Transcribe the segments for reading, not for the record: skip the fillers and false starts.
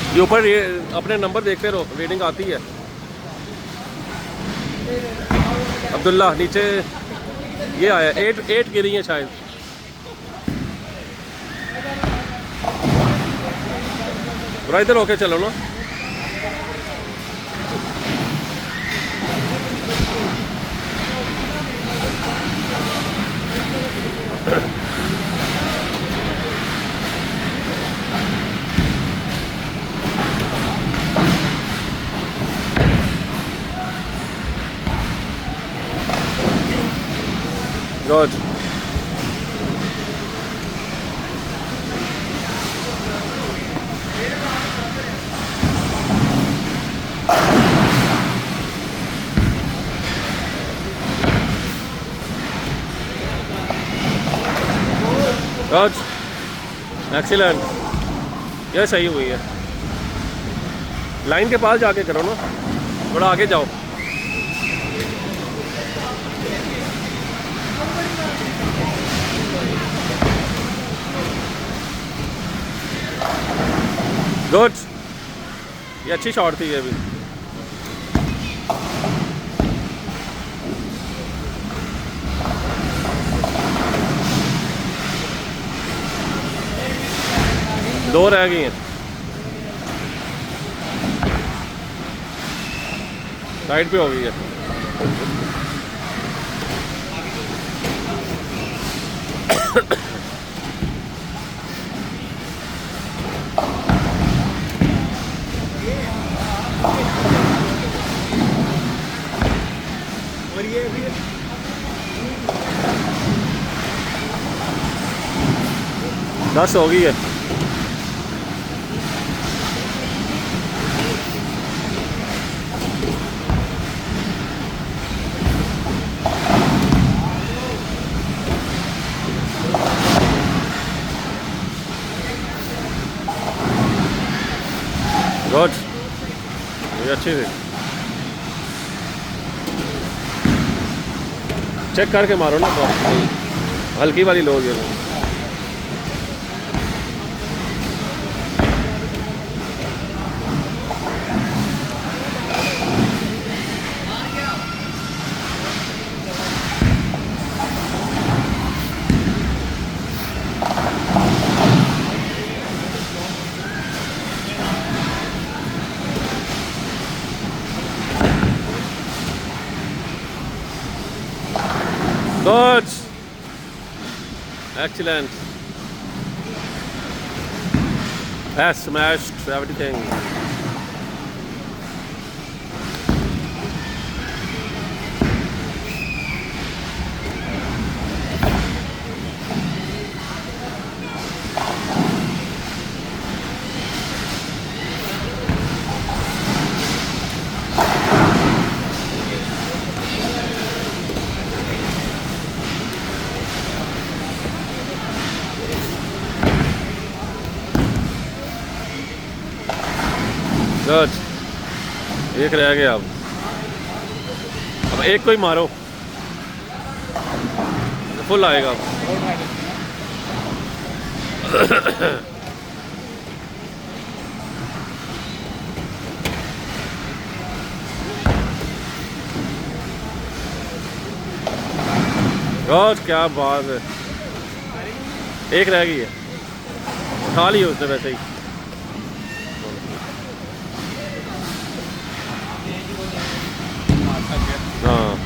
ये ऊपर ये अपने नंबर देखते रहो, रीडिंग आती है। अब्दुल्ला नीचे ये आया 8 गिरी है शायद। थोड़ा इधर होके चलो ना। गुड। Good, excellent. यह सही हुई है। लाइन के पास जाके करो ना, थोड़ा आगे जाओ। गुड, ये अच्छी शॉट थी ये भी। दो रह गई हैं। साइड पे हो गई है। और ये भी 10 हो गई है। गुड, ये अच्छी थी। चेक करके मारो ना, तो हल्की वाली लोग ये good, excellent, has smashed everything. Good, एक रह गया। अब एक को ही मारो, फुल आएगा। गुड, क्या बात है। एक रह गई है, उठा ली उसने वैसे ही। हाँ,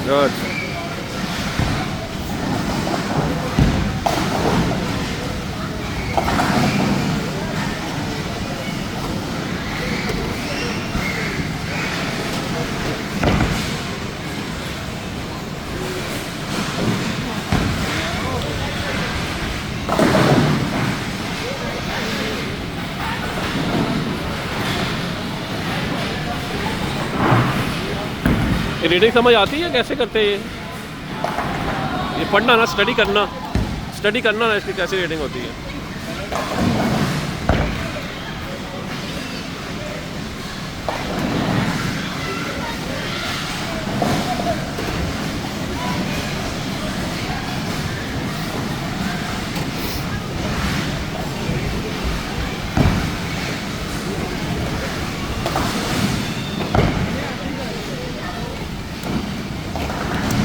गुड। रीडिंग समझ आती है कैसे करते हैं ये पढ़ना ना, स्टडी करना ना, इसकी कैसे रीडिंग होती है।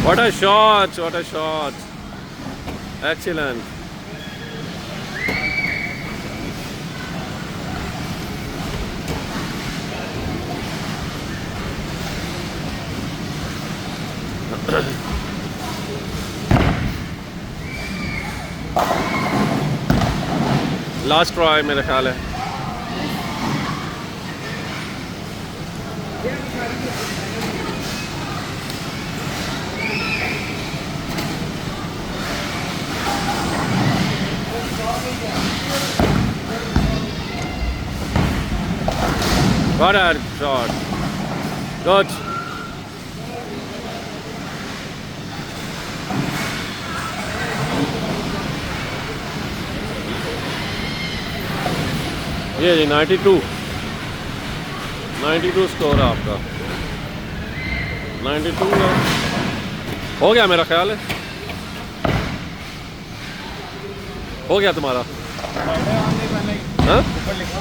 What a shot! What a shot! Excellent. Last try मेरा ख्याल है। What a shot! Good. ये जी 92 स्कोर है आपका। 92 हो गया मेरा ख्याल है, हो गया तुम्हारा। हाँ